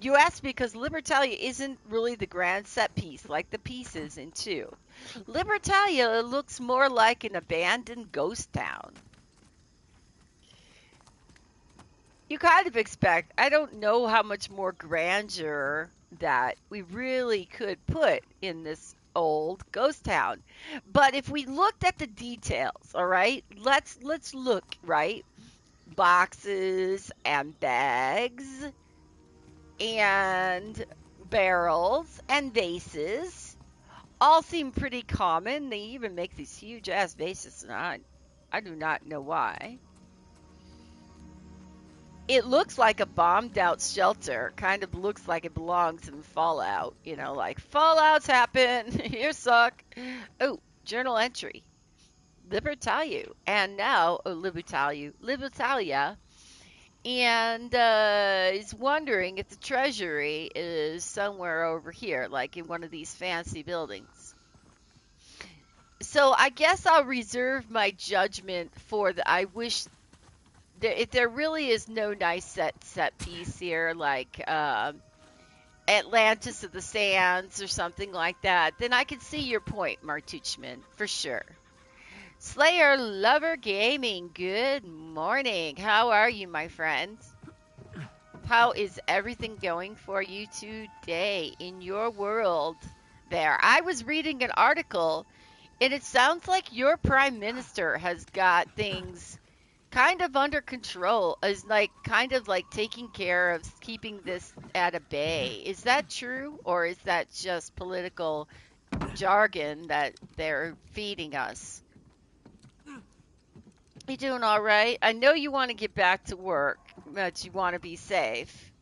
You asked because Libertalia isn't really the grand set piece like the pieces in 2. Libertalia looks more like an abandoned ghost town. You kind of expect, I don't know how much more grandeur that we really could put in this old ghost town. But if we looked at the details, all right? Let's look, right? Boxes and bags and barrels and vases all seem pretty common. They even make these huge ass vases, and I do not know why. It looks like a bombed out shelter. Kind of looks like it belongs in Fallout. You know, like Fallouts happen. Here suck. Oh, journal entry. Libertalia. And now, Libertalia. And is wondering if the treasury is somewhere over here, like in one of these fancy buildings. So I guess I'll reserve my judgment for the. I wish if there really is no nice set piece here, like Atlantis of the Sands or something like that, then I can see your point, Martuchman, for sure. Slayer Lover Gaming, good morning. How are you, my friend? How is everything going for you today in your world there? I was reading an article, and it sounds like your prime minister has got things kind of under control, is like kind of like taking care of keeping this at a bay. Is that true, or is that just political jargon that they're feeding us? You doing all right? I know you want to get back to work, but you want to be safe.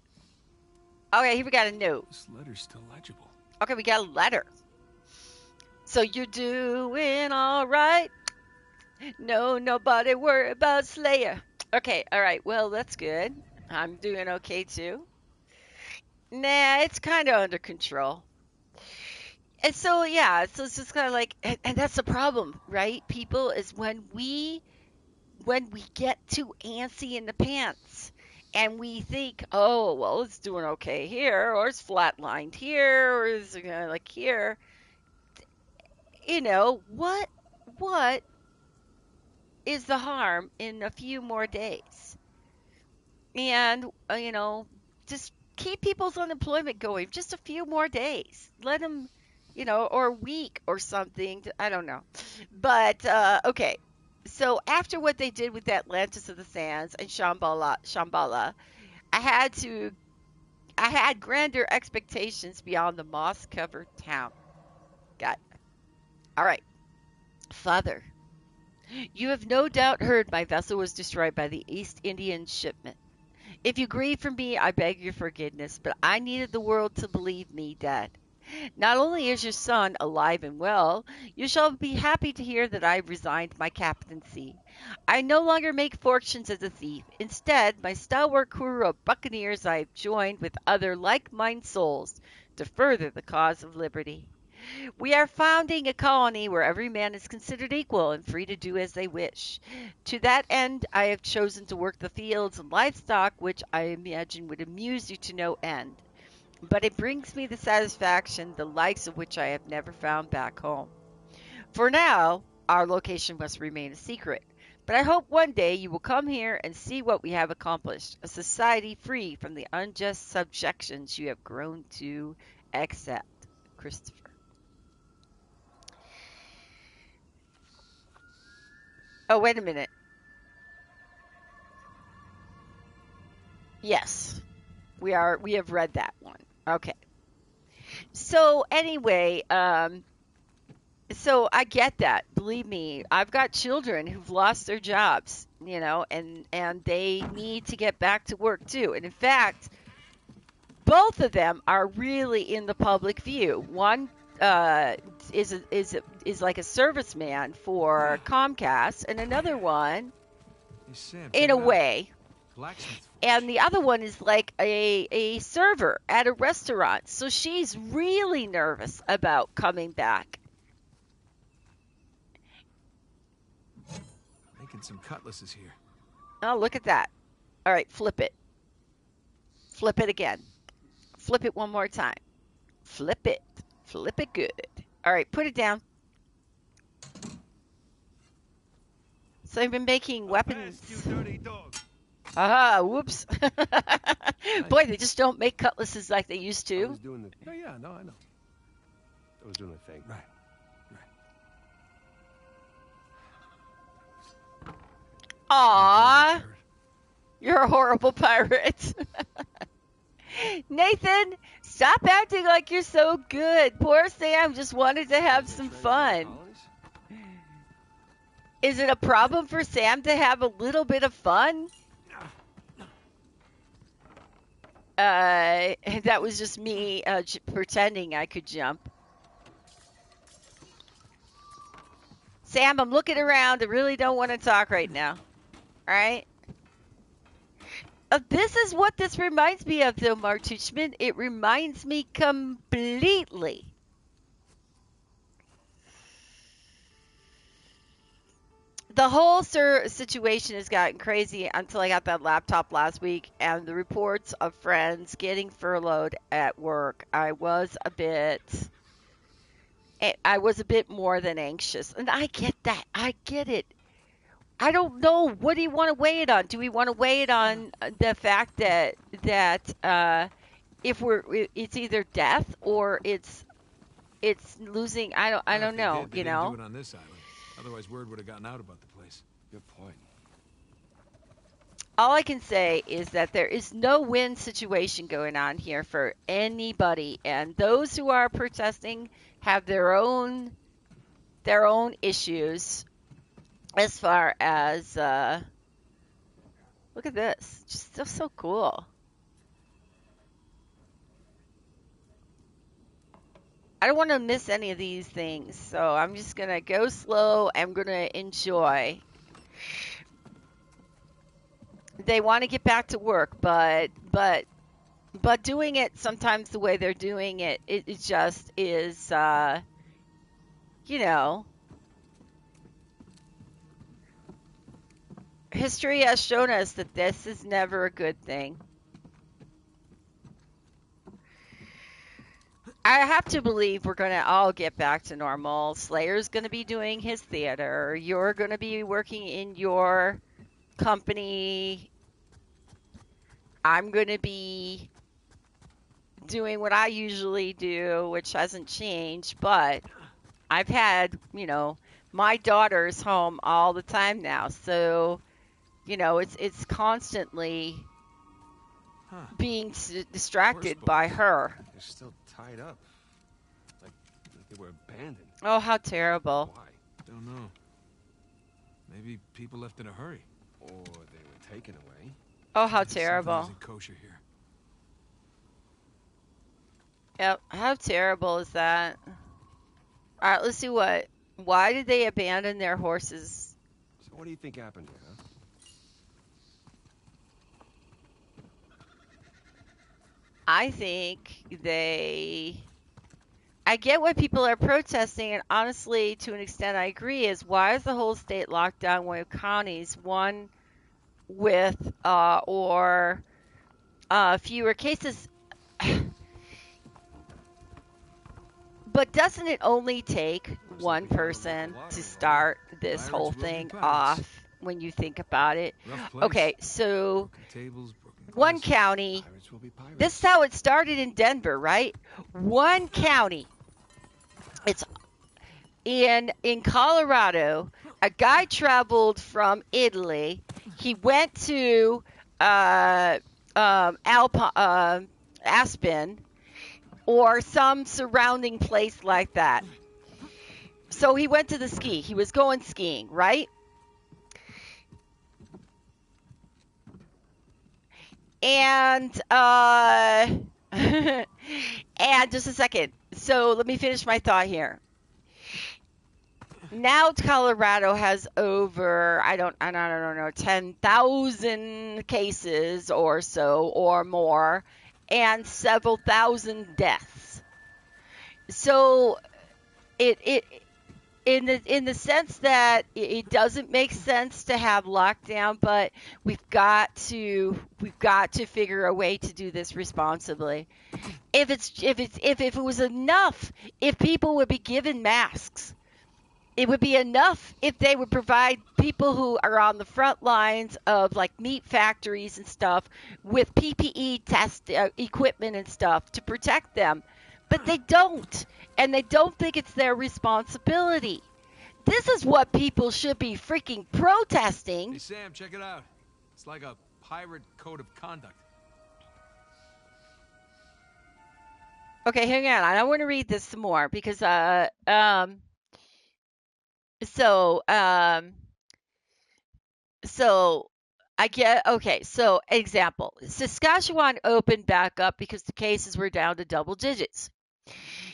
Okay, here we got a note. This letter's still legible. Okay, we got a letter. So you're doing all right? No, nobody worry about Slayer. Okay, all right. Well, that's good. I'm doing okay too. Nah, it's kind of under control. And so, yeah, so it's just kind of like, and that's the problem, right? People is when we get too antsy in the pants and we think, oh, well, it's doing okay here, or it's flatlined here, or it's like here. What is the harm in a few more days? And, just keep people's unemployment going just a few more days. Let them, or a week or something. I don't know. But, okay. So after what they did with Atlantis of the Sands and Shambhala, I had to, I had grander expectations beyond the moss-covered town. Got it. All right. Father, you have no doubt heard my vessel was destroyed by the East Indian shipment. If you grieve for me, I beg your forgiveness, but I needed the world to believe me dead. Not only is your son alive and well, you shall be happy to hear that I have resigned my captaincy. I no longer make fortunes as a thief. Instead, my stalwart crew of buccaneers I have joined with other like-minded souls to further the cause of liberty. We are founding a colony where every man is considered equal and free to do as they wish. To that end, I have chosen to work the fields and livestock, which I imagine would amuse you to no end. But it brings me the satisfaction, the likes of which I have never found back home. For now, our location must remain a secret. But I hope one day you will come here and see what we have accomplished, a society free from the unjust subjections you have grown to accept. Christopher. Oh, wait a minute. Yes, we have read that one. Okay. So anyway, so I get that. Believe me, I've got children who've lost their jobs, and they need to get back to work too. And in fact, both of them are really in the public view. One is like a serviceman for Comcast, and another one, Hey, Sam, check in a it out. way, Blacksmith and forge. the other one is like a server at a restaurant. So she's really nervous about coming back. Making some cutlasses here. Oh, look at that. All right, flip it. Flip it again. Flip it one more time. Flip it. Flip it good. All right, put it down. So I've been making weapons. You dirty dog. Ah, whoops. Nice. Boy, they just don't make cutlasses like they used I to. was doing the Yeah, no, I know. thing. Right. Aww, you're a horrible pirate. Nathan, stop acting like you're so good. Poor Sam just wanted to have some fun. Is it a problem for Sam to have a little bit of fun? That was just me pretending I could jump. Sam, I'm looking around. I really don't want to talk right now. All right? This is what this reminds me of, though, Mark Tuchman. It reminds me completely. The whole situation has gotten crazy until I got that laptop last week and the reports of friends getting furloughed at work. I was a bit more than anxious. And I get that. I get it. I don't know. What do you want to weigh it on? Do we want to weigh it on the fact that if it's either death or it's losing? I don't know. They didn't do it on this island. Otherwise, word would have gotten out about the place. Good point. All I can say is that there is no win situation going on here for anybody, and those who are protesting have their own issues. As far as look at this, just so cool. I don't want to miss any of these things, so I'm just gonna go slow. I'm gonna enjoy. They want to get back to work, but doing it sometimes the way they're doing it, it just is, history has shown us that this is never a good thing. I have to believe we're going to all get back to normal. Slayer's going to be doing his theater. You're going to be working in your company. I'm going to be doing what I usually do, which hasn't changed, but I've had, my daughter's home all the time now. So, it's constantly being distracted by her. They're still tied up. Like they were abandoned. Oh, how terrible. Why? Don't know. Maybe people left in a hurry. Or they were taken away. Oh, how Something terrible. isn't kosher here. Yep, how terrible is that? All right, let's see why did they abandon their horses? So what do you think happened here, huh? I think I get why people are protesting, and honestly, to an extent, I agree, is why is the whole state locked down when counties, one with or fewer cases? But doesn't it only take one person to start this whole thing off when you think about it? Okay, so one county, this is how it started in Denver, right? One county. It's in Colorado. A guy traveled from Italy. He went to Aspen or some surrounding place like that. So he went to the ski. He was going skiing, right? And and just a second. So let me finish my thought here. Now Colorado has over I don't know 10,000 cases or so or more and several thousand deaths. So in the sense that it doesn't make sense to have lockdown, but we've got to figure a way to do this responsibly. If it was enough, if people would be given masks, it would be enough if they would provide people who are on the front lines of like meat factories and stuff with PPE test equipment and stuff to protect them. But they don't, and they don't think it's their responsibility. This is what people should be freaking Hey, protesting. Sam, check it out. It's like a pirate code of conduct. Okay, hang on. I want to read this some more because so so I get okay. So example, Saskatchewan opened back up because the cases were down to double digits.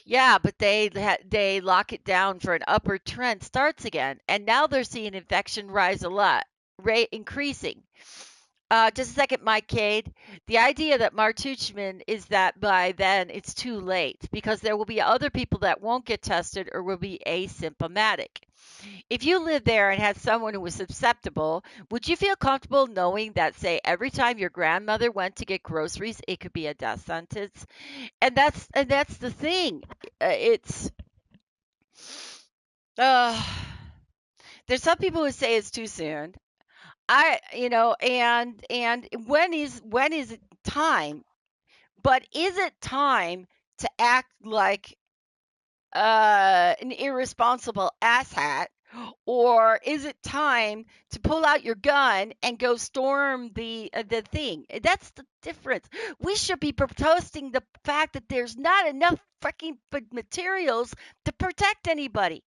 Yeah, but they lock it down for an upward trend starts again, and now they're seeing infection rise a lot, rate increasing. Just a second, Mike Cade. The idea that Martuchman is that by then it's too late because there will be other people that won't get tested or will be asymptomatic. If you lived there and had someone who was susceptible, would you feel comfortable knowing that, say, every time your grandmother went to get groceries, it could be a death sentence? And that's the thing. It's uh, there's some people who say it's too soon. And when is it time? But is it time to act like an irresponsible asshat, or is it time to pull out your gun and go storm the thing? That's the difference. We should be protesting the fact that there's not enough freaking materials to protect anybody.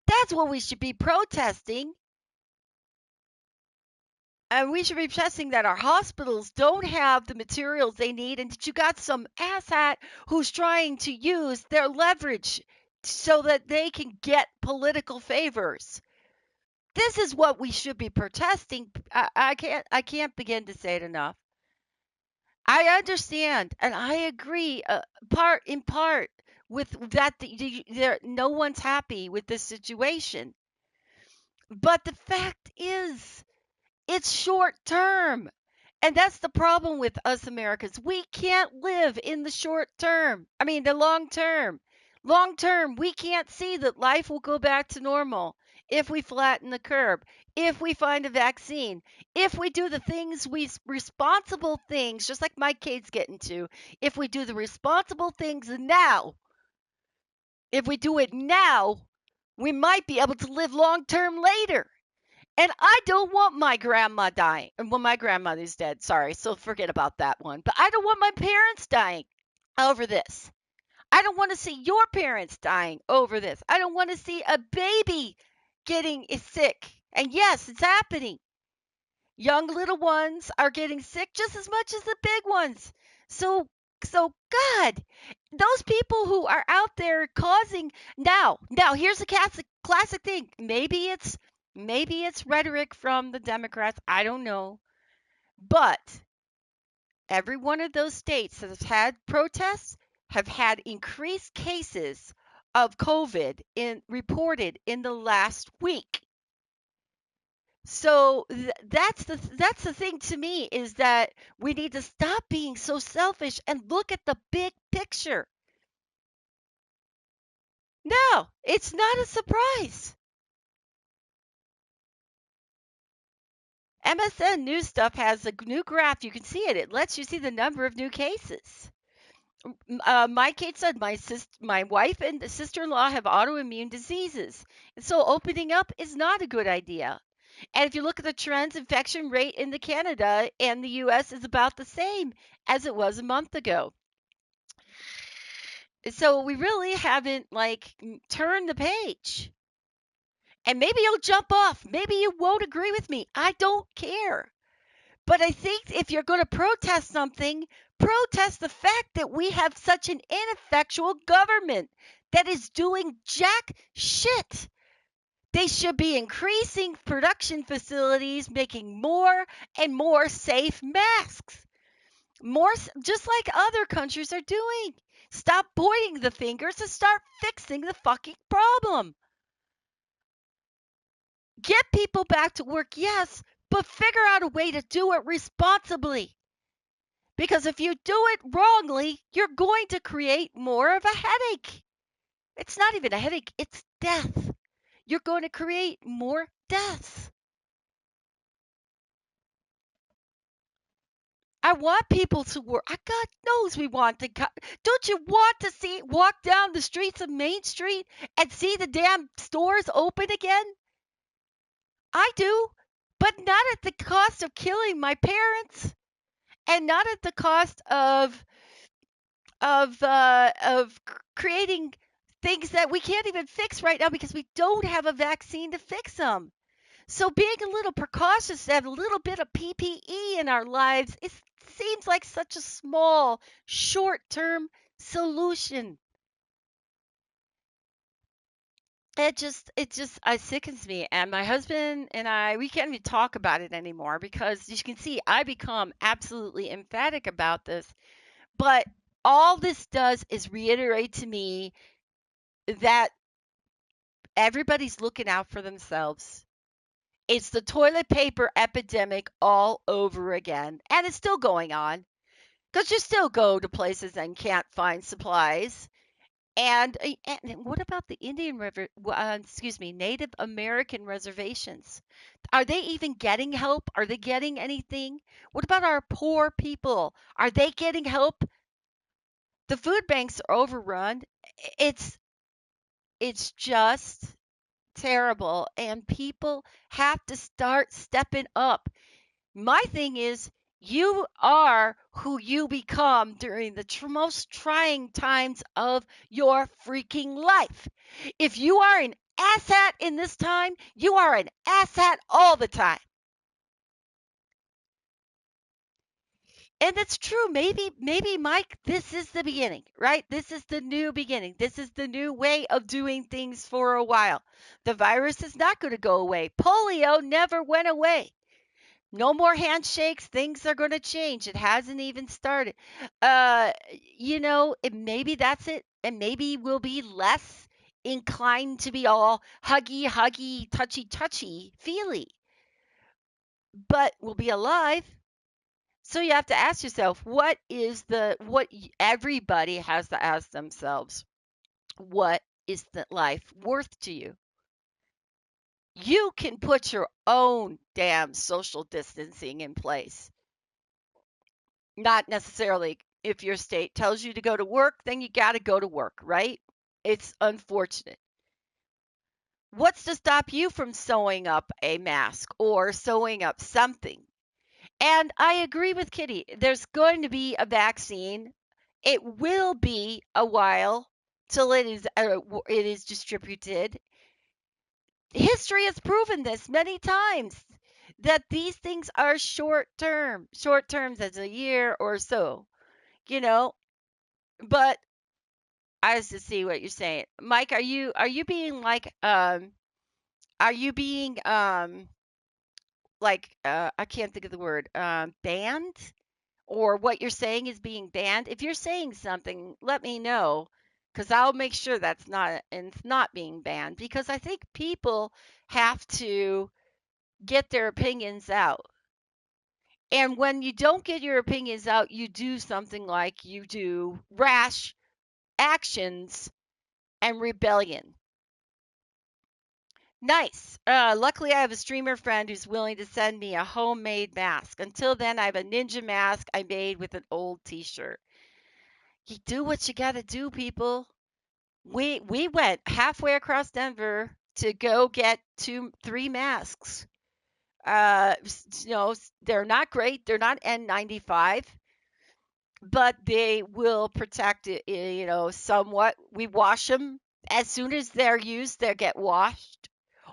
That's what we should be protesting. And we should be protesting that our hospitals don't have the materials they need, and that you got some asshat who's trying to use their leverage so that they can get political favors. This is what we should be protesting. I can't begin to say it enough. I understand and I agree, part in part with that. No one's happy with this situation, but the fact is, it's short term. And that's the problem with us Americans. We can't live in the short term. I mean, the long term. Long term, we can't see that life will go back to normal if we flatten the curve, if we find a vaccine, if we do the things responsible things, just like Mike Cade's getting to, if we do the responsible things now, if we do it now, we might be able to live long term later. And I don't want my grandma dying. Well, my grandmother's dead. Sorry. So forget about that one. But I don't want my parents dying over this. I don't want to see your parents dying over this. I don't want to see a baby getting sick. And yes, it's happening. Young little ones are getting sick just as much as the big ones. So so God, those people who are out there causing now here's a classic thing. Maybe it's rhetoric from the Democrats. I don't know. But every one of those states that has had protests have had increased cases of COVID in reported in the last week. So that's the thing to me, is that we need to stop being so selfish and look at the big picture. No, it's not a surprise. MSN News Stuff has a new graph. You can see it. It lets you see the number of new cases. Mike Kate said my wife and sister-in-law have autoimmune diseases, and so opening up is not a good idea. And if you look at the trends, infection rate in the Canada and the US is about the same as it was a month ago. So we really haven't turned the page. And maybe you'll jump off. Maybe you won't agree with me. I don't care. But I think if you're going to protest something, protest the fact that we have such an ineffectual government that is doing jack shit. They should be increasing production facilities, making more and more safe masks. Just like other countries are doing. Stop pointing the fingers and start fixing the fucking problem. Get people back to work, yes, but figure out a way to do it responsibly. Because if you do it wrongly, you're going to create more of a headache. It's not even a headache, it's death. You're going to create more deaths. I want people to work. God knows we want to. Don't you want to see walk down the streets of Main Street and see the damn stores open again? I do, but not at the cost of killing my parents, and not at the cost of creating things that we can't even fix right now because we don't have a vaccine to fix them. So being a little precautious and a little bit of PPE in our lives, it seems like such a small, short-term solution. It just sickens me. And my husband and I, we can't even talk about it anymore because as you can see, I become absolutely emphatic about this. But all this does is reiterate to me that everybody's looking out for themselves. It's the toilet paper epidemic all over again, and it's still going on because you still go to places and can't find supplies. And what about the Native American reservations? Are they even getting help? Are they getting anything? What about our poor people? Are they getting help? The food banks are overrun. It's it's just terrible, and people have to start stepping up. My thing is, you are who you become during the most trying times of your freaking life. If you are an asshat in this time, you are an asshat all the time. And it's true. Maybe, Mike, this is the beginning, right? This is the new beginning. This is the new way of doing things for a while. The virus is not going to go away. Polio never went away. No more handshakes. Things are going to change. It hasn't even started. Maybe that's it. And maybe we'll be less inclined to be all huggy, huggy, touchy, touchy, feely. But we'll be alive. So you have to ask yourself, what everybody has to ask themselves, what is the life worth to you? You can put your own damn social distancing in place. Not necessarily if your state tells you to go to work, then you got to go to work, right? It's unfortunate. What's to stop you from sewing up a mask or sewing up something? And I agree with Kitty. There's going to be a vaccine. It will be a while till it is distributed. History has proven this many times that these things are short term. Short terms as a year or so, you know. But I just to see what you're saying, Mike. Are you being like I can't think of the word banned? Or what you're saying is being banned. If you're saying something, let me know because I'll make sure that's not and it's not being banned because I think people have to get their opinions out. And when you don't get your opinions out, you do something like you do rash actions and rebellion. Nice. Luckily, I have a streamer friend who's willing to send me a homemade mask. Until then, I have a ninja mask I made with an old t-shirt. You do what you got to do, people. We went halfway across Denver to go get three masks. They're not great. They're not N95, but they will protect it, somewhat. We wash them as soon as they're used. They get washed,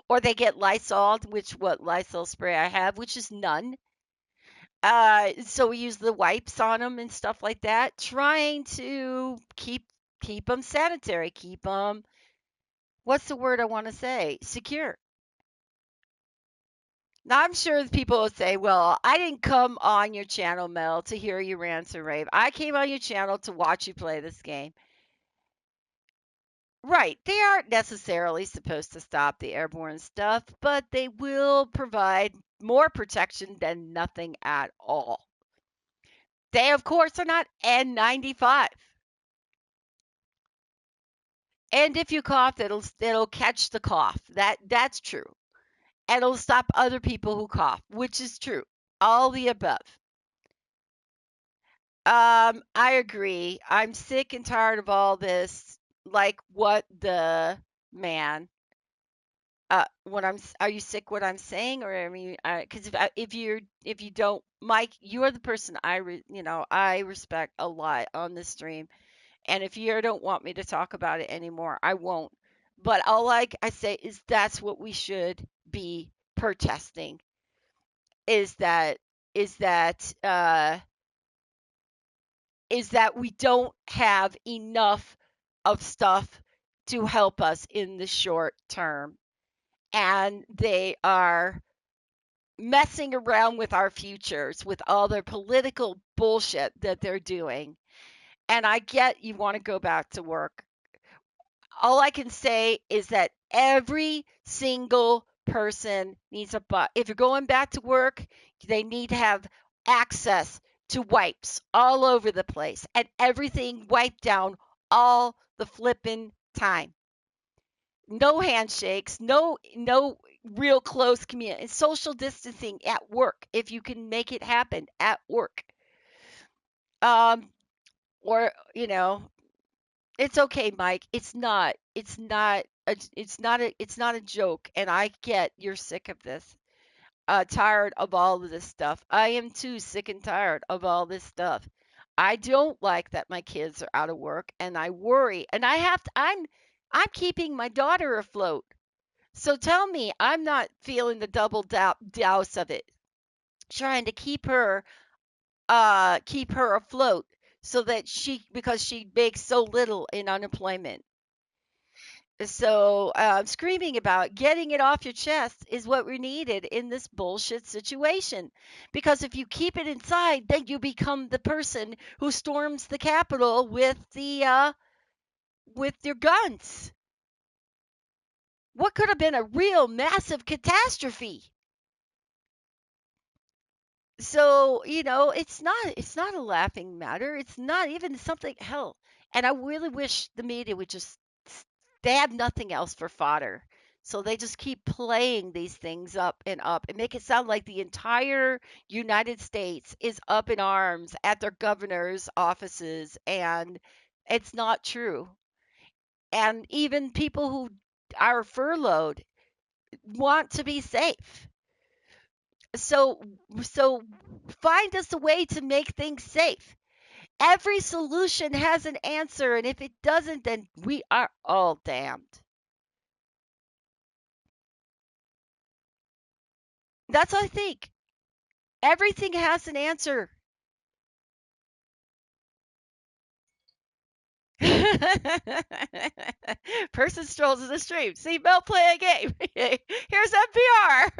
or they get Lysol, which what Lysol spray I have, which is none. So we use the wipes on them and stuff like that, trying to keep them sanitary, keep them, what's the word I want to say? Secure. Now, I'm sure people will say, well, I didn't come on your channel, Mel, to hear you rant and rave. I came on your channel to watch you play this game. Right. They aren't necessarily supposed to stop the airborne stuff, but they will provide more protection than nothing at all. They, of course, are not N95. And if you cough, it'll catch the cough. That's true. And it'll stop other people who cough, which is true. All the above. I agree. I'm sick and tired of all this. Like what the man. What are you sick? What I'm saying, or I mean, because if you don't, Mike, you are the person I respect a lot on this stream, and if you don't want me to talk about it anymore, I won't. But all I say is that's what we should be protesting. Is that is that uh is that we don't have enough of stuff to help us in the short term. And they are messing around with our futures with all their political bullshit that they're doing. And I get you want to go back to work. All I can say is that every single person needs a butt. If you're going back to work, they need to have access to wipes all over the place and everything wiped down all the flippin' time. No handshakes, no real close community, social distancing at work if you can make it happen at work. Um, or it's okay, Mike. It's not a joke, and I get you're sick of this. Tired of all of this stuff. I am too sick and tired of all this stuff. I don't like that my kids are out of work, and I worry, and I'm keeping my daughter afloat. So tell me, I'm not feeling the double douse of it. Trying to keep her afloat so that because she makes so little in unemployment. So screaming about getting it off your chest is what we needed in this bullshit situation. Because if you keep it inside, then you become the person who storms the Capitol with your guns. What could have been a real massive catastrophe? So it's not a laughing matter. It's not even something, hell. And I really wish the media would just they have nothing else for fodder, so they just keep playing these things up and make it sound like the entire United States is up in arms at their governor's offices, and it's not true. And even people who are furloughed want to be safe. So find us a way to make things safe. Every solution has an answer, and if it doesn't, then we are all damned. That's what I think. Everything has an answer. Person strolls in the stream. See Mel play a game. Here's NPR.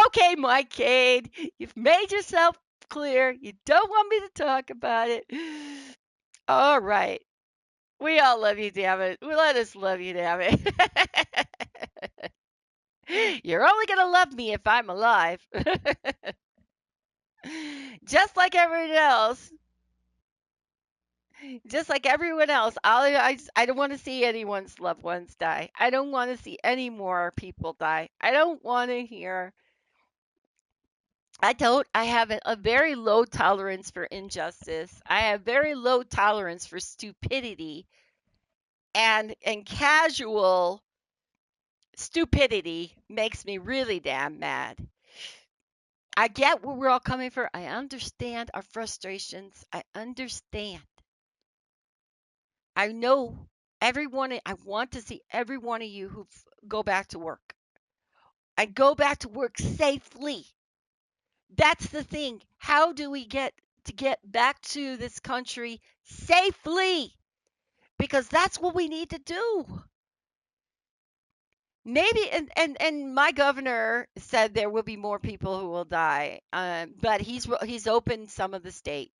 Okay, Mike Cade, you've made yourself clear. You don't want me to talk about it. All right. We all love you, damn it. We let us love you, damn it. You're only going to love me if I'm alive. Just like everyone else. Just like everyone else. I don't want to see anyone's loved ones die. I don't want to see any more people die. I don't want to hear. I don't. I have a very low tolerance for injustice. I have very low tolerance for stupidity and casual stupidity makes me really damn mad. I get where we're all coming from. I understand our frustrations. I understand. I know everyone. I want to see every one of you who go back to work. I go back to work safely. That's the thing. How do we get back to this country safely? Because that's what we need to do. Maybe, and my governor said there will be more people who will die, but he's opened some of the state.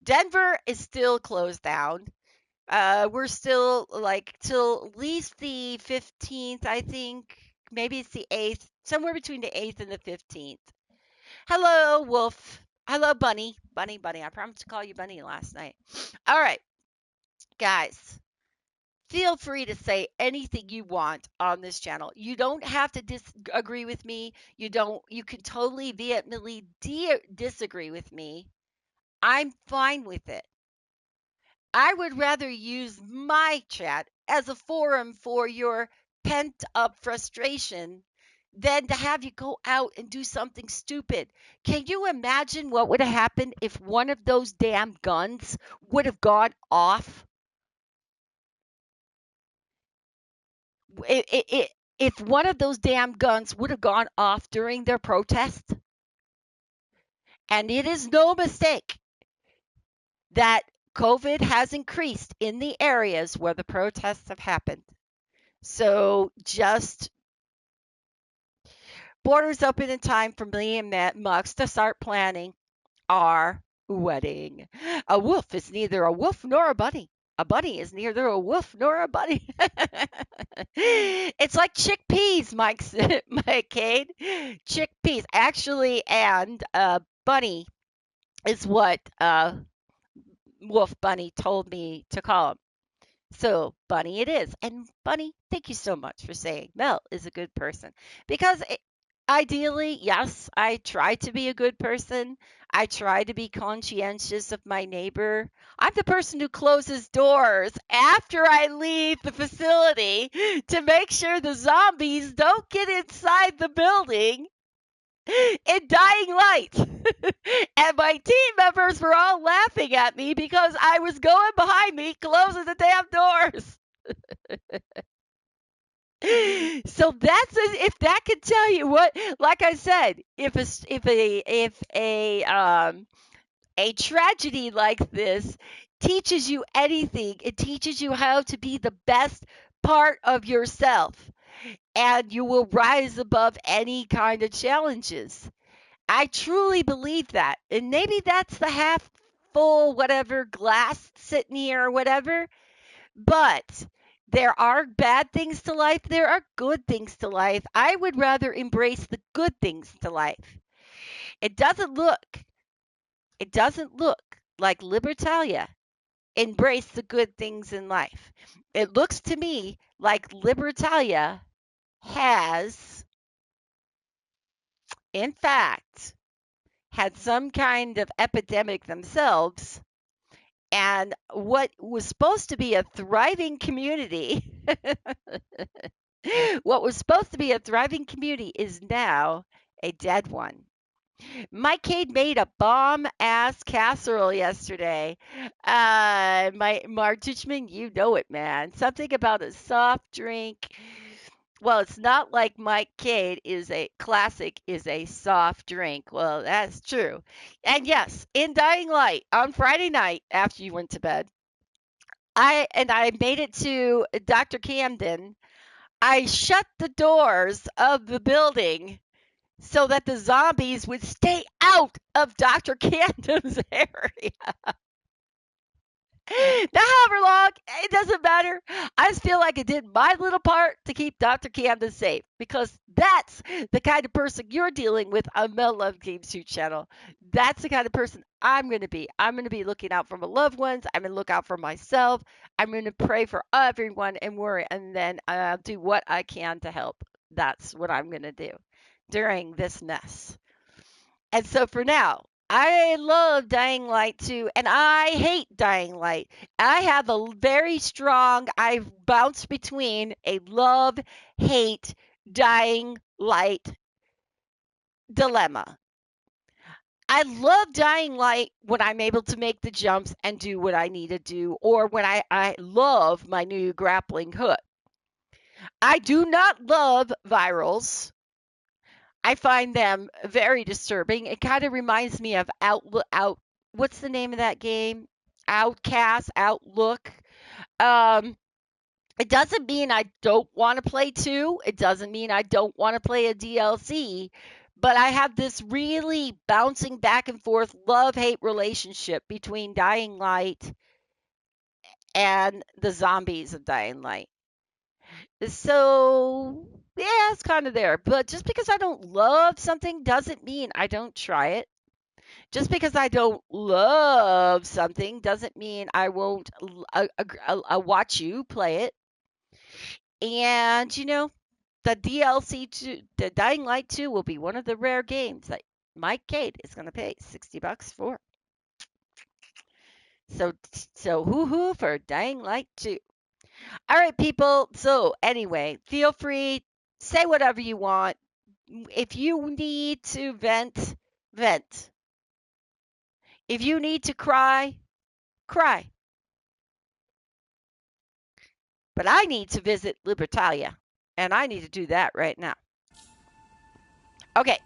Denver is still closed down. We're still like till at least the 15th, I think. Maybe it's the 8th, somewhere between the 8th and the 15th. Hello, Wolf. Hello, Bunny. Bunny, Bunny. I promised to call you Bunny last night. All right, guys. Feel free to say anything you want on this channel. You don't have to disagree with me. You can totally vehemently disagree with me. I'm fine with it. I would rather use my chat as a forum for your pent up frustration than to have you go out and do something stupid. Can you imagine what would have happened if one of those damn guns would have gone off? If one of those damn guns would have gone off during their protest, and it is no mistake that COVID has increased in the areas where the protests have happened. So just borders open in time for me and Matt Mux to start planning our wedding. A wolf is neither a wolf nor a bunny. A bunny is neither a wolf nor a bunny. It's like chickpeas, Mike Cade. Chickpeas, actually, and bunny is what Wolf Bunny told me to call him. So, Bunny it is. And Bunny, thank you so much for saying Mel is a good person. Because ideally, yes, I try to be a good person. I try to be conscientious of my neighbor. I'm the person who closes doors after I leave the facility to make sure the zombies don't get inside the building in dying light. And my team members were all laughing at me because I was going behind me closing the damn doors. So if that could tell you what, like I said, if a tragedy like this teaches you anything, it teaches you how to be the best part of yourself, and you will rise above any kind of challenges. I truly believe that. And maybe that's the half full, whatever, glass sitting here or whatever. But there are bad things to life. There are good things to life. I would rather embrace the good things to life. It doesn't look, it doesn't look like Libertalia embraced the good things in life. It looks to me like Libertalia has, in fact, had some kind of epidemic themselves, and what was supposed to be a thriving community, what was supposed to be a thriving community is now a dead one. Mike Cade made a bomb ass casserole yesterday. My Martichman, you know it, man. Something about a soft drink. Well, it's not like Mike Cade is a classic, is a soft drink. Well, that's true. And yes, in Dying Light on Friday night after you went to bed, I made it to Dr. Camden. I shut the doors of the building so that the zombies would stay out of Dr. Camden's area. Now, however long, it doesn't matter. I just feel like I did my little part to keep Dr. Camden safe, because that's the kind of person you're dealing with on Mel Love Game Suit channel. That's the kind of person I'm going to be. I'm going to be looking out for my loved ones. I'm going to look out for myself. I'm going to pray for everyone and worry, and then I'll do what I can to help. That's what I'm going to do during this mess. And so for now, I love Dying Light too, and I hate Dying Light. I have a very strong, I bounce between a love hate Dying Light dilemma. I love Dying Light when I'm able to make the jumps and do what I need to do, or when I love my new grappling hook. I do not love virals. I find them very disturbing. It kind of reminds me of what's the name of that game? Outcast, Outlook. Um, It doesn't mean I don't want to play 2. It doesn't mean I don't want to play a DLC, but I have this really bouncing back and forth love-hate relationship between Dying Light and the zombies of Dying Light. So, yeah, it's kind of there. But just because I don't love something doesn't mean I don't try it. Just because I don't love something doesn't mean I won't watch you play it. And, the DLC to the Dying Light 2 will be one of the rare games that Mike Cade is going to pay $60 for. So, so hoo for Dying Light 2. All right, people. So, anyway, feel free, say whatever you want. If you need to vent, vent. If you need to cry, cry. But I need to visit Libertalia, and I need to do that right now. Okay,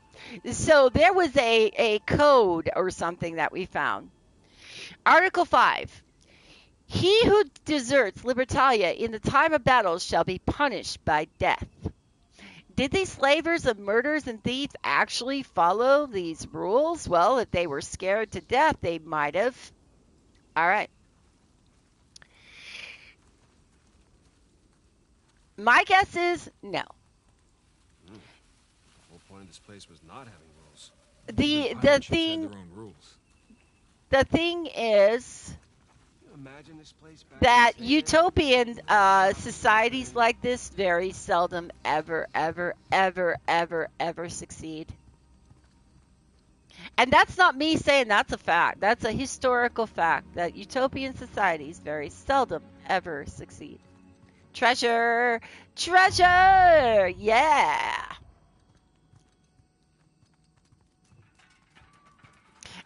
so there was a code or something that we found. Article 5. He who deserts Libertalia in the time of battle shall be punished by death. Did these slavers of murderers and thieves actually follow these rules? Well, if they were scared to death, they might have. All right. My guess is no. The whole point of this place was not having rules. Even The pirate the ships had thing their own rules. the thing is Can you imagine this place back in that its heyday? utopian societies like this very seldom ever succeed. And that's not me saying that's a fact. That's a historical fact that utopian societies very seldom ever succeed. Treasure! Treasure! Yeah!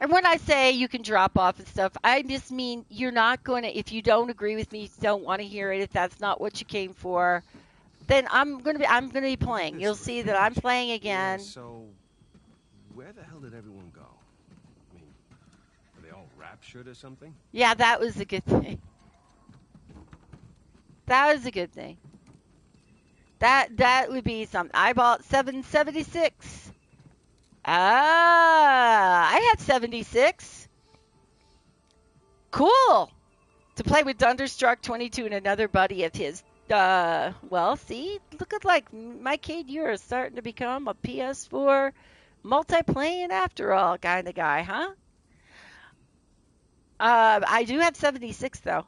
And when I say you can drop off and stuff, I just mean you're not going to, if you don't agree with me, don't want to hear it, if that's not what you came for, then I'm going to be playing. You'll This see that I'm revenge. playing Yeah, again. so where the hell did everyone go? I mean, were they all raptured or something? Yeah, that was a good thing. That was a good thing. That would be something. I bought 776. Ah, I had 76. Cool. To play with Thunderstruck 22 and another buddy of his. Well, see, look at like my kid, you're starting to become a PS4 multi-playing after all kind of guy, huh? I do have 76 though.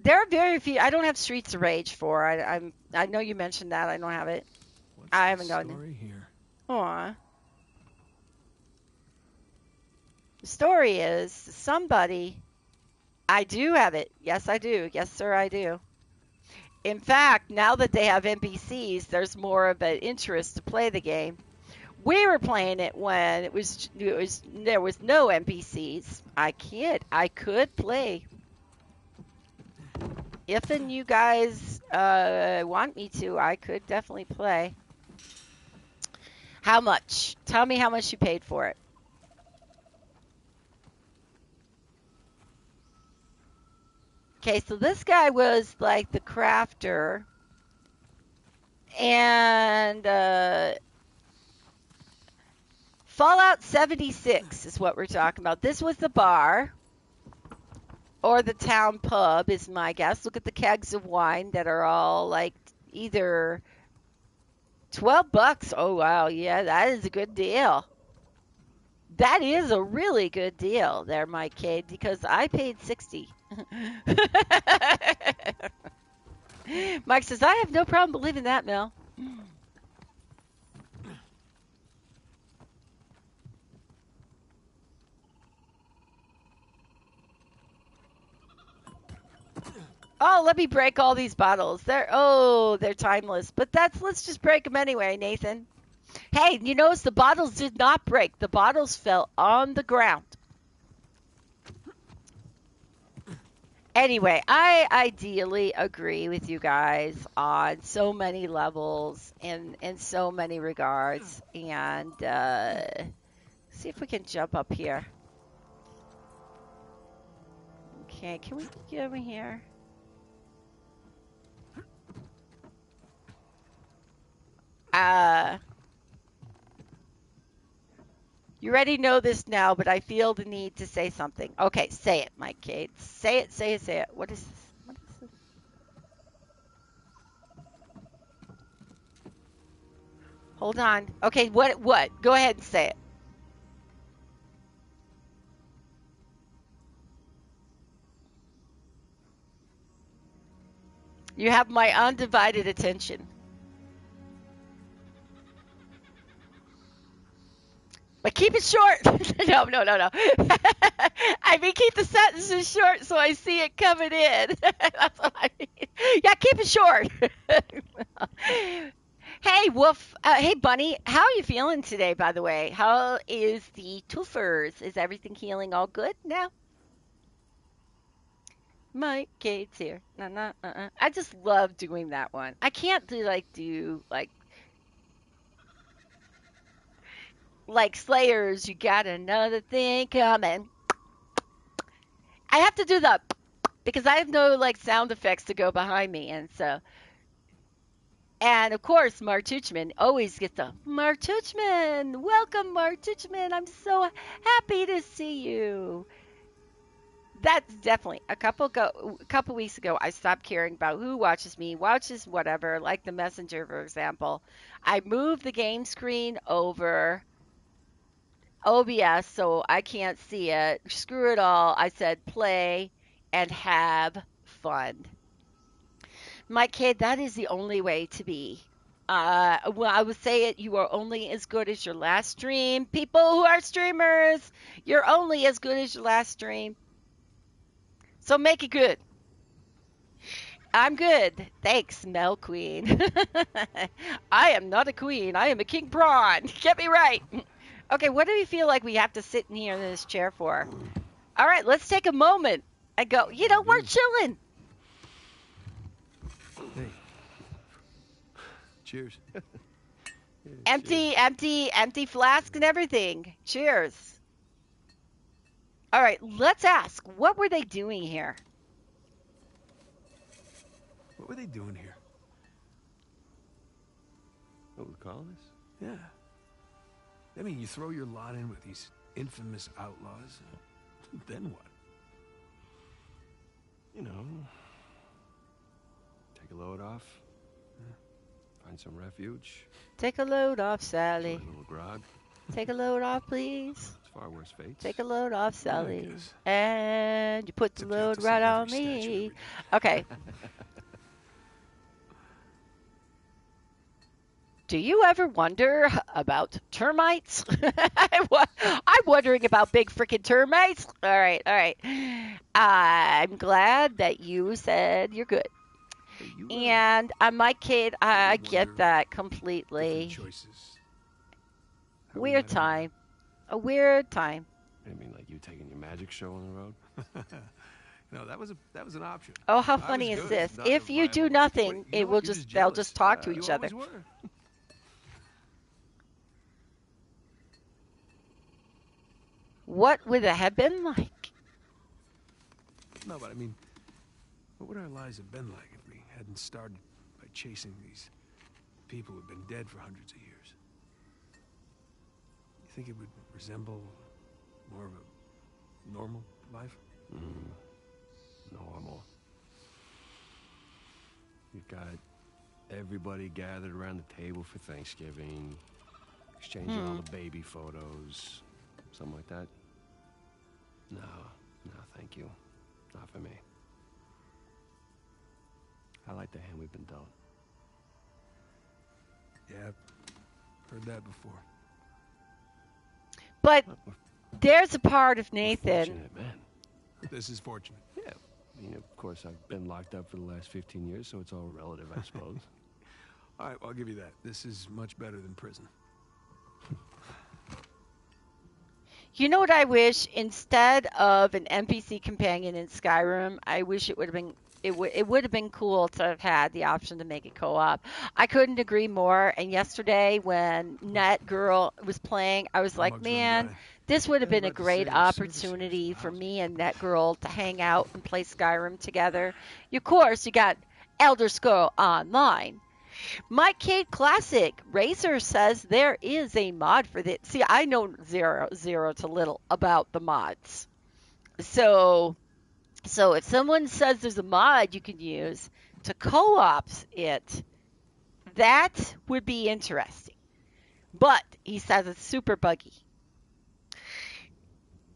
There are very few. I don't have Streets of Rage 4. I know you mentioned that. I don't have it. What's I the haven't gotten it. story here? Aw. The story is somebody. I do have it. Yes, I do. Yes, sir, I do. In fact, now that they have NPCs, there's more of an interest to play the game. We were playing it when there was no NPCs. I could play. If and you guys want me to, I could definitely play. How much? Tell me how much you paid for it. Okay, so this guy was like the crafter, and Fallout 76 is what we're talking about. This was the bar, or the town pub is my guess. Look at the kegs of wine that are all like either $12. Oh wow, yeah, that is a good deal. That is a really good deal there, Mike Cade, because I paid 60. Mike says, I have no problem believing that, Mel. Oh, let me break all these bottles. They're timeless. But let's just break them anyway, Nathan. Hey, you notice the bottles did not break. The bottles fell on the ground. Anyway, I ideally agree with you guys on so many levels and in so many regards. And see if we can jump up here. Okay, can we get over here? You already know this now, but I feel the need to say something. Okay, say it, Mike Cade. Say it, say it, say it. What is this? What is this? Hold on. Okay, what? Go ahead and say it. You have my undivided attention. But keep it short. No, no, no, no. I mean, keep the sentences short so I see it coming in. That's what I mean. Yeah, keep it short. Hey, Wolf. Hey, Bunny. How are you feeling today, by the way? How is the twofers? Is everything healing all good now? Mike Gates here. Nah, nah, I just love doing that one. I can't do like Slayers. You got another thing coming. I have to do the because I have no like sound effects to go behind me, and of course Martuchman always gets the Martuchman. Welcome, Martuchman. I'm so happy to see you. That's definitely a couple weeks ago. I stopped caring about who watches me, watches whatever, like the Messenger, for example. I moved the game screen over OBS so I can't see it. Screw it all. I said play and have fun. My kid, that is the only way to be. Well, I would say it. You are only as good as your last stream. People who are streamers, you're only as good as your last stream. So make it good. I'm good. Thanks, Mel Queen. I am not a queen. I am a king prawn. Get me right. Okay, what do we feel like we have to sit in here in this chair for? All right, let's take a moment and go, we're chilling. Hey. Cheers. Yeah, Empty, cheers. empty flask and everything. Cheers. All right, let's ask, what were they doing here? What were they doing here? What, with colonists? Yeah. I mean, you throw your lot in with these infamous outlaws. Then what? You know, take a load off. Find some refuge. Take a load off, Enjoy Sally. a little grog. Take a load off, please. It's far worse fates. Take a load off, Yeah, I Sally. guess. And you put the Except you have load to see right on every statue me. every day. Okay. Do you ever wonder about termites? I'm wondering about big freaking termites. All right, all right. I'm glad that you said you're good. Hey, you And my kid, I get wonder that different completely. choices. How we Weird might end up. time. A weird time. I mean, like you taking your magic show on the road? No, that was an option. Oh, how I was funny is good. this? Not a If you do viable nothing, option. You know it what? will You're just just they'll jealous. just talk to You each other. always were. What would it have been like? No, but I mean, what would our lives have been like if we hadn't started by chasing these people who've been dead for hundreds of years? You think it would resemble more of a normal life? Normal. You've got everybody gathered around the table for Thanksgiving, exchanging all the baby photos, something like that. No, no, thank you. Not for me. I like the hand we've been dealt. Yeah, heard that before. But We're there's a part of Nathan. fortunate, man. This is fortunate. Yeah. I mean, of course, I've been locked up for the last 15 years, so it's all relative, I suppose. All right, well, I'll give you that. This is much better than prison. You know what I wish? Instead of an NPC companion in Skyrim, I wish it would have been it would have been cool to have had the option to make it co-op. I couldn't agree more. And yesterday when Net Girl was playing, I was My like, mug's run man, dry. this would have Yeah, been a about to great say, service opportunity here's for lousy. me and Net Girl to hang out and play Skyrim together. Of course, you got Elder Scroll Online. Mike Cade Classic Racer says there is a mod for this. See, I know zero to little about the mods. So if someone says there's a mod you can use to co-op it, that would be interesting. But he says it's super buggy.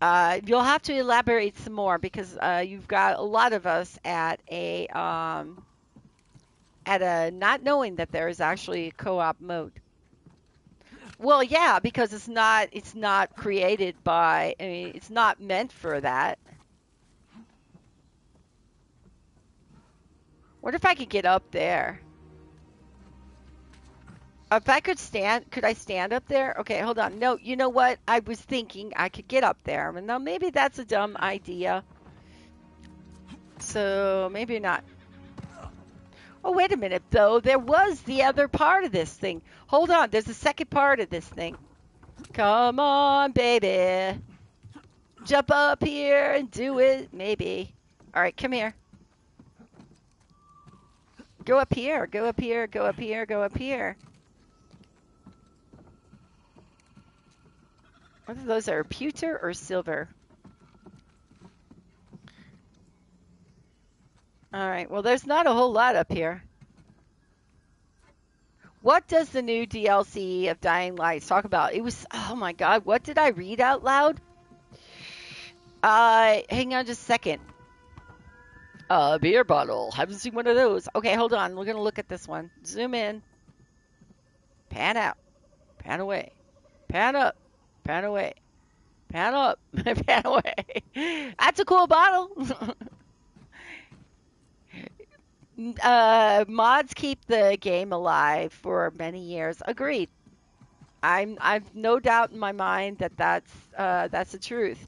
You'll have to elaborate some more because you've got a lot of us at a not knowing that there is actually a co-op mode. Well, yeah, because it's not created by. I mean, it's not meant for that. What if I could get up there? If I could I stand up there? Okay, hold on. No, you know what? I was thinking I could get up there. Now maybe that's a dumb idea. So maybe not. Oh, wait a minute, though. There was the other part of this thing. Hold on. There's a second part of this thing. Come on, baby. Jump up here and do it, maybe. All right, come here. Go up here. Go up here. Go up here. Go up here. Whether those are pewter or silver. All right. Well, there's not a whole lot up here. What does the new DLC of Dying Light talk about? It was, oh my God, what did I read out loud? Hang on just a second. Beer bottle. Haven't seen one of those. Okay, hold on. We're going to look at this one. Zoom in. Pan out. Pan away. Pan up. Pan away. Pan up. Pan away. That's a cool bottle. Mods keep the game alive for many years. Agreed. I've no doubt in my mind that that's the truth.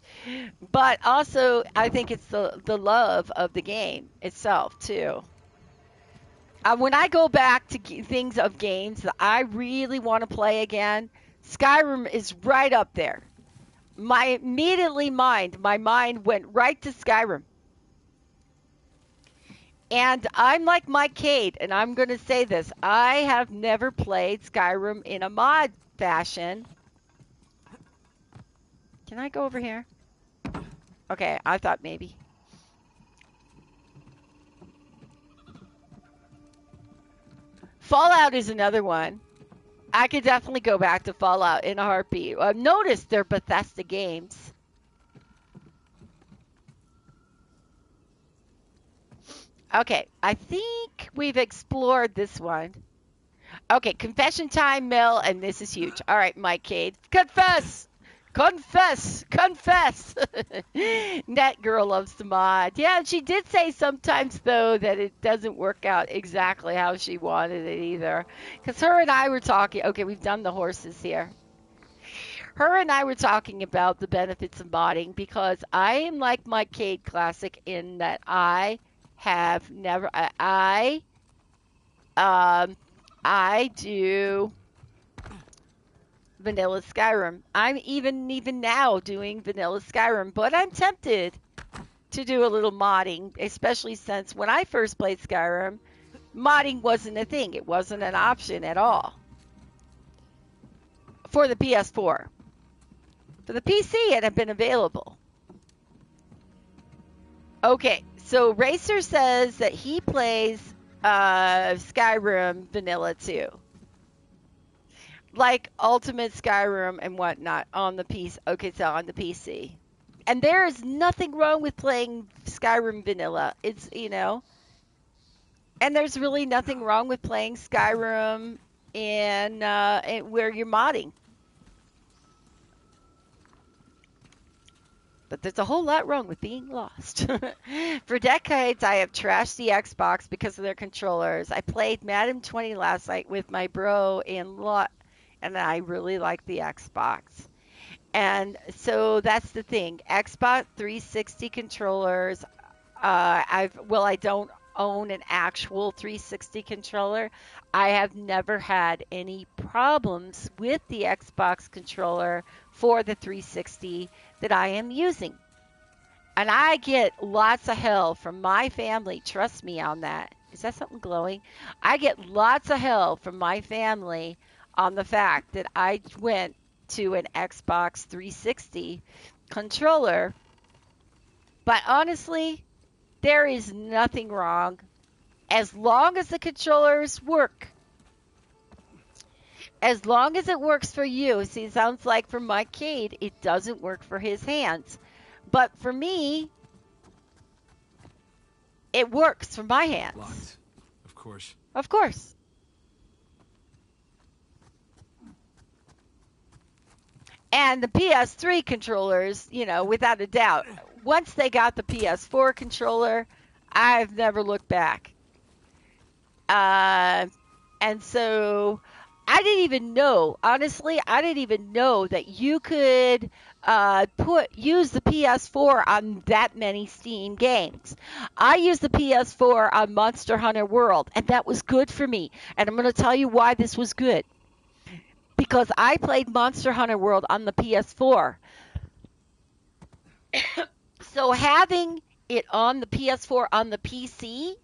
But also, I think it's the love of the game itself too. When I go back to things of games that I really want to play again, Skyrim is right up there. My mind went right to Skyrim. And I'm like Mike Cade, and I'm going to say this. I have never played Skyrim in a mod fashion. Can I go over here? Okay, I thought maybe. Fallout is another one. I could definitely go back to Fallout in a heartbeat. I've noticed they're Bethesda games. Okay, I think we've explored this one. Okay, confession time, Mel, and this is huge. All right, Mike Cade. Confess! Confess! Confess! That girl loves the mod. Yeah, she did say sometimes, though, that it doesn't work out exactly how she wanted it either. Because her and I were talking. Okay, we've done the horses here. Her and I were talking about the benefits of modding because I am like Mike Cade Classic in that I have never I do vanilla Skyrim. I'm even now doing vanilla Skyrim, but I'm tempted to do a little modding, especially since when I first played Skyrim, modding wasn't a thing. It wasn't an option at all for the PS4. For the PC, it had been available. Okay, so Racer says that he plays Skyrim vanilla too. Like Ultimate Skyrim and whatnot on the PC. Okay, so on the PC. And there is nothing wrong with playing Skyrim vanilla. It's, and there's really nothing wrong with playing Skyrim in where you're modding. But there's a whole lot wrong with being lost. For decades, I have trashed the Xbox because of their controllers. I played Madden 20 last night with my bro and I really like the Xbox. And so that's the thing. Xbox 360 controllers. I don't own an actual 360 controller. I have never had any problems with the Xbox controller for the 360 that I am using. And I get lots of hell from my family. Trust me on that. is that something glowing? I get lots of hell from my family on the fact that I went to an Xbox 360 controller, but honestly, there is nothing wrong as long as the controllers work. As long as it works for you. See, it sounds like for Mike Cade, it doesn't work for his hands. But for me, it works for my hands. Locked, of course. Of course. And the PS3 controllers, without a doubt, once they got the PS4 controller, I've never looked back. And so I didn't even know, honestly, I didn't even know that you could use the PS4 on that many Steam games. I used the PS4 on Monster Hunter World, and that was good for me. And I'm going to tell you why this was good. Because I played Monster Hunter World on the PS4. So having it on the PS4 on the PC,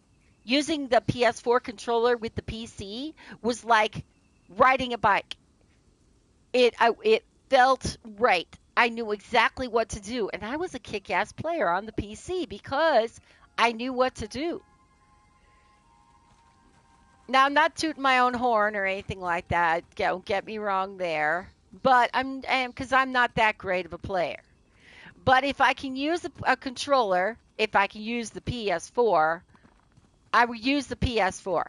using the PS4 controller with the PC was like riding a bike. It felt right. I knew exactly what to do, and I was a kick-ass player on the PC because I knew what to do. Now, I'm not tooting my own horn or anything like that. Don't get me wrong there, but because I'm not that great of a player. But if I can use a controller, if I can use the PS4, I would use the PS4.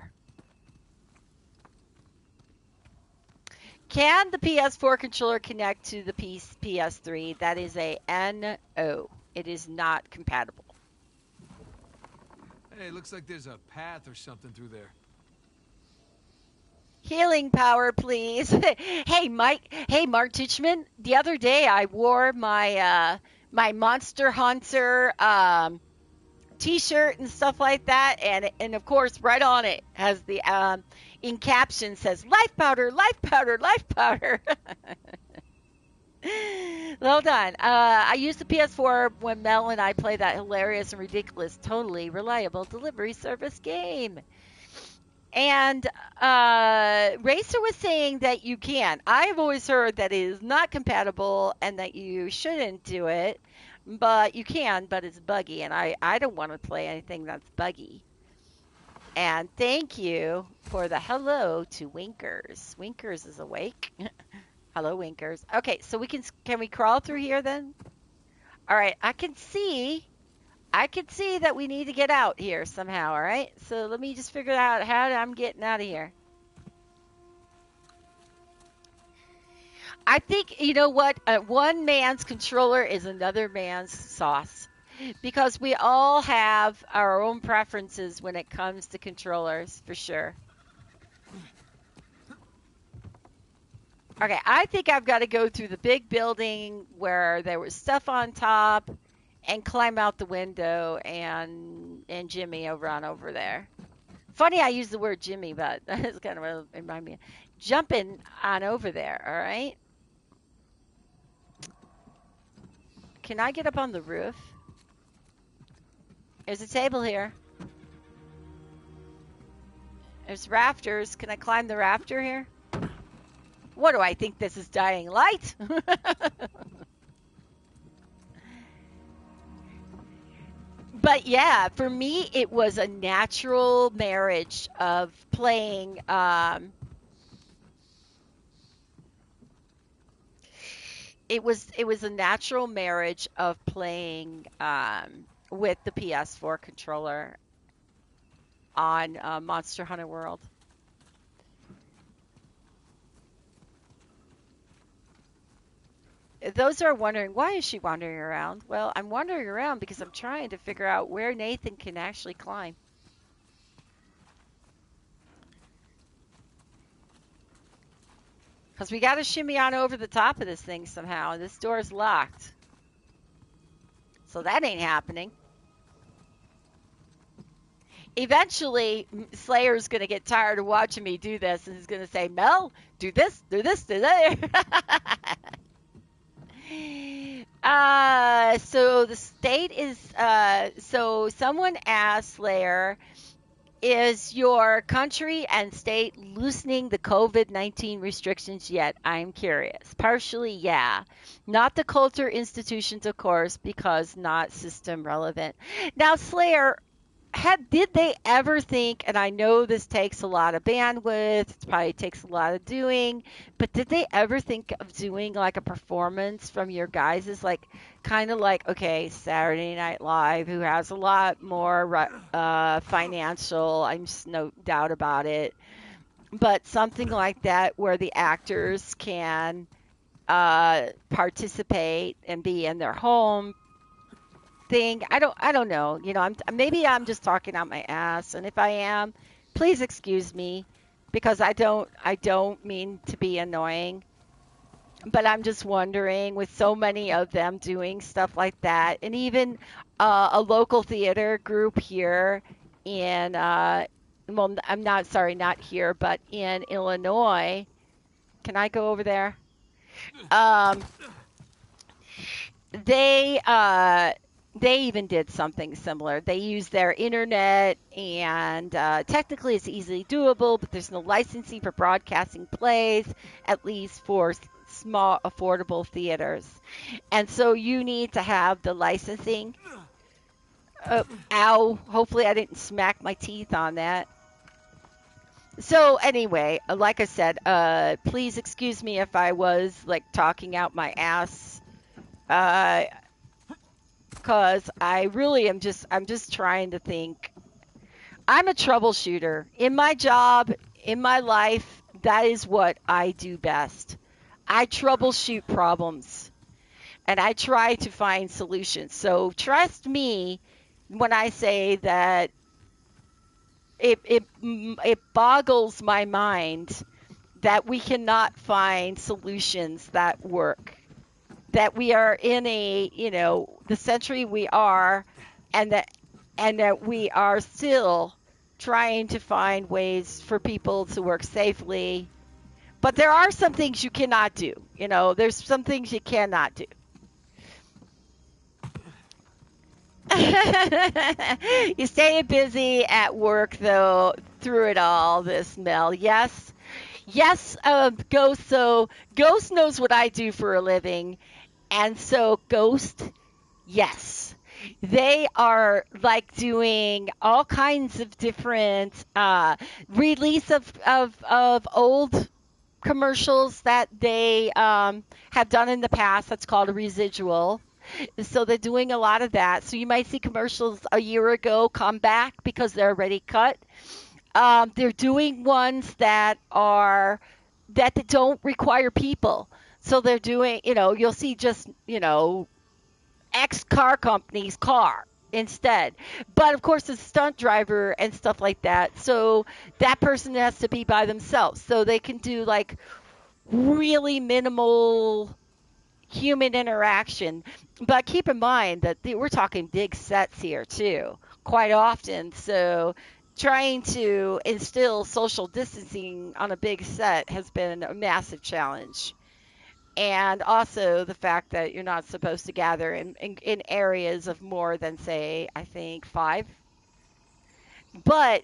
Can the PS4 controller connect to the PS3? That is a NO. It is not compatible. Hey, looks like there's a path or something through there. Healing power, please. Hey, Mike. Hey, Mark Tichman. The other day, I wore my my Monster Hunter T-shirt and stuff like that, and of course, right on it has the in caption says "Life Powder, Life Powder, Life Powder." Well done. I used the PS4 when Mel and I played that hilarious and ridiculous, totally reliable delivery service game. And Racer was saying that you can. I've always heard that it is not compatible and that you shouldn't do it, but you can, but it's buggy, and I don't want to play anything that's buggy. And thank you for the hello to Winkers. Winkers is awake. Hello, Winkers. Okay, so can we crawl through here then? All right, I can see that we need to get out here somehow, all right? So let me just figure out how I'm getting out of here. I think, you know what? One man's controller is another man's sauce. Because we all have our own preferences when it comes to controllers, for sure. Okay, I think I've got to go through the big building where there was stuff on top and climb out the window and Jimmy over there. Funny I use the word Jimmy, but it's kind of remind me. Jumping on over there, all right? Can I get up on the roof? There's a table here. There's rafters. Can I climb the rafter here? What do I think this is, Dying Light? But yeah, for me, it was a natural marriage of playing. It was a natural marriage of playing with the PS4 controller on Monster Hunter World. Those are wondering, why is she wandering around? Well, I'm wandering around because I'm trying to figure out where Nathan can actually climb. Because we got to shimmy on over the top of this thing somehow, and this door's locked. So that ain't happening. Eventually, Slayer's going to get tired of watching me do this, and he's going to say, Mel, do this, do this, do that. So the state is, so someone asked Slayer, Is your country and state loosening the COVID-19 restrictions yet? I'm curious. Partially, yeah. Not the culture institutions, of course, because not system relevant. Now, Slayer, did they ever think, and I know this takes a lot of bandwidth, it probably takes a lot of doing, but did they ever think of doing like a performance from your guys's, like kind of like, okay, Saturday Night Live, who has a lot more financial, I'm just no doubt about it, but something like that where the actors can participate and be in their home thing. I don't know. Maybe I'm just talking out my ass, and if I am, please excuse me because I don't mean to be annoying, but I'm just wondering with so many of them doing stuff like that, and even a local theater group here in well, I'm not sorry, not here, but in Illinois. Can I go over there? Um, they uh they even did something similar. They used their internet, and technically it's easily doable, but there's no licensing for broadcasting plays, at least for small affordable theaters. And so you need to have the licensing. Ow, hopefully I didn't smack my teeth on that. So anyway, like I said, please excuse me if I was like talking out my ass. Uh, because I really I'm just trying to think. I'm a troubleshooter. In my job, in my life, that is what I do best. I troubleshoot problems and I try to find solutions. So trust me when I say that it boggles my mind that we cannot find solutions that work, that we are in the century we are, and that we are still trying to find ways for people to work safely. But there are some things you cannot do. There's some things you cannot do. You stay busy at work though through it all, this Mel. Yes. Yes, Ghost. So Ghost knows what I do for a living. And so Ghost, yes. They are like doing all kinds of different release of old commercials that they have done in the past. That's called a residual. So they're doing a lot of that. So you might see commercials a year ago come back because they're already cut. They're doing ones that don't require people. So they're doing, you'll see just, X car company's car instead. But of course, it's a stunt driver and stuff like that. So that person has to be by themselves. So they can do like really minimal human interaction. But keep in mind that we're talking big sets here too, quite often. So trying to instill social distancing on a big set has been a massive challenge. And also the fact that you're not supposed to gather in areas of more than, say, I think five. But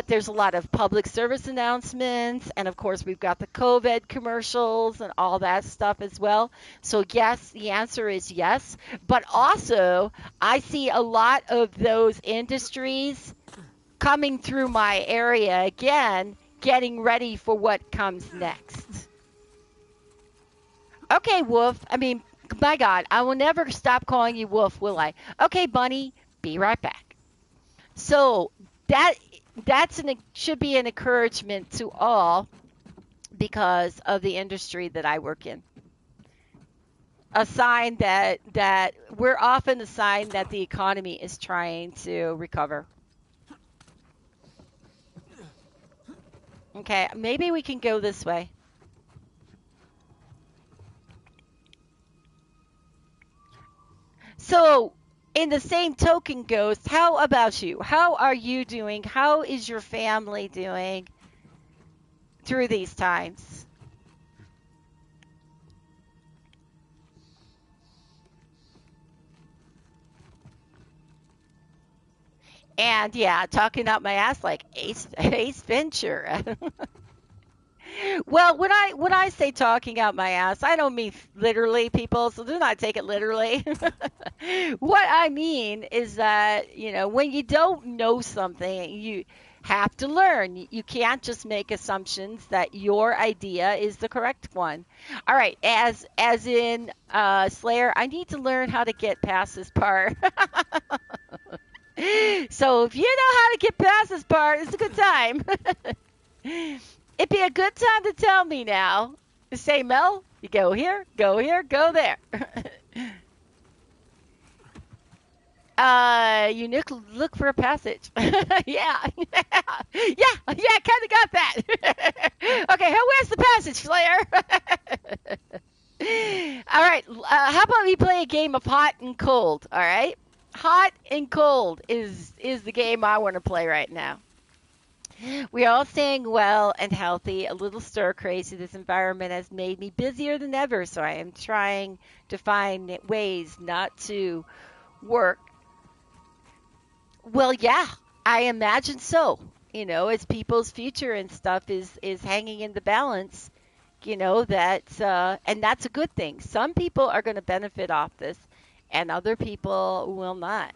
there's a lot of public service announcements, and of course we've got the COVID commercials and all that stuff as well. So yes, the answer is yes. But also I see a lot of those industries coming through my area again, getting ready for what comes next. Okay, Wolf. I mean, my God, I will never stop calling you Wolf, will I? Okay, Bunny, be right back. So that should be an encouragement to all because of the industry that I work in. A sign that we're often a sign that the economy is trying to recover. Okay, maybe we can go this way. So, in the same token, Ghost, how about you? How are you doing? How is your family doing through these times? And yeah, talking out my ass like Ace Ventura. Well, when I say talking out my ass, I don't mean literally, people, so do not take it literally. What I mean is that, when you don't know something, you have to learn. You can't just make assumptions that your idea is the correct one. All right, as in Slayer, I need to learn how to get past this part. So if you know how to get past this part, it's a good time. It'd be a good time to tell me now. Say, Mel, you go here, go there. You look for a passage. Yeah, yeah, kind of got that. Okay, where's the passage, Slayer? All right, how about we play a game of hot and cold? All right, hot and cold is the game I want to play right now. We're all staying well and healthy. A little stir crazy. This environment has made me busier than ever, so I am trying to find ways not to work. Well, yeah, I imagine so. As people's future and stuff is hanging in the balance, that and that's a good thing. Some people are going to benefit off this, and other people will not.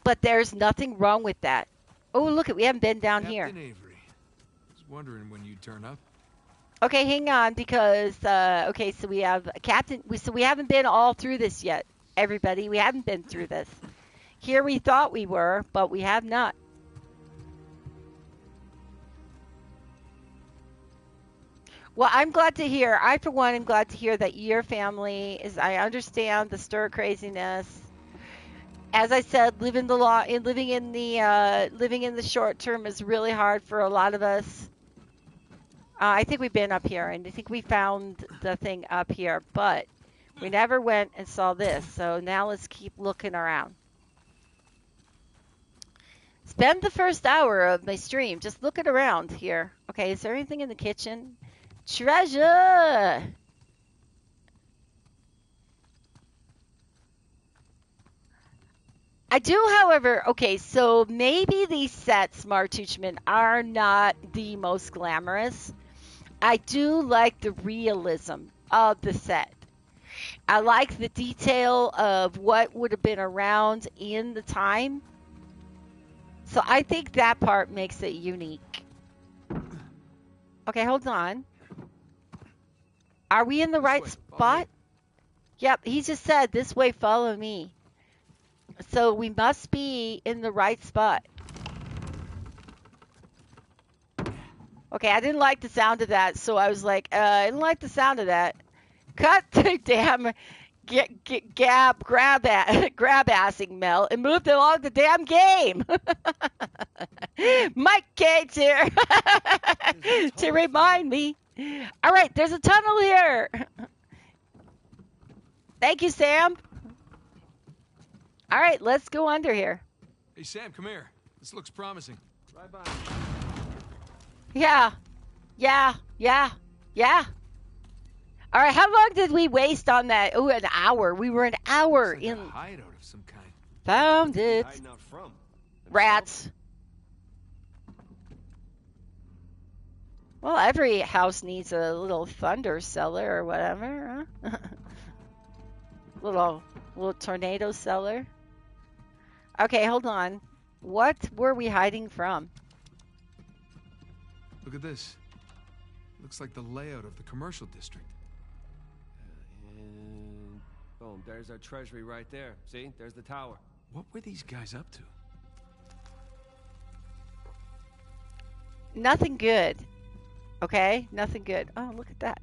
But there's nothing wrong with that. Oh, look, we haven't been down here. Captain Avery. I was wondering when you'd turn up. Okay, hang on, because okay, so we have Captain. So we haven't been all through this yet, everybody. We haven't been through this. Here we thought we were, but we have not. Well, I'm glad to hear. I, for one, am glad to hear that your family is. I understand the stir craziness. As I said, living in the short term is really hard for a lot of us. I think we've been up here, and I think we found the thing up here, but we never went and saw this. So now let's keep looking around. Spend the first hour of my stream just looking around here. Okay, is there anything in the kitchen? Treasure! I do, however, okay, so maybe these sets, Martuchman, are not the most glamorous. I do like the realism of the set. I like the detail of what would have been around in the time. So I think that part makes it unique. Okay, hold on. Are we in the right spot? Yep, he just said, this way, follow me. So we must be in the right spot. Okay, I didn't like the sound of that, so I was like, I didn't like the sound of that. Cut the damn grab-assing, Mel, and move along the damn game. Mike Cage's here to remind me. All right, there's a tunnel here. Thank you, Sam. All right, let's go under here. Hey, Sam, come here. This looks promising. Right by. Yeah. All right, how long did we waste on that? Oh, an hour. We were an hour Looks like in. a hideout of some kind. Found it. Hiding out from? Rats. Well, every house needs a little thunder cellar or whatever, huh? little tornado cellar. Okay, hold on. What were we hiding from? Look at this. Looks like the layout of the commercial district. And boom, there's our treasury right there. See, there's the tower. What were these guys up to? Nothing good. Okay, nothing good. Oh, look at that.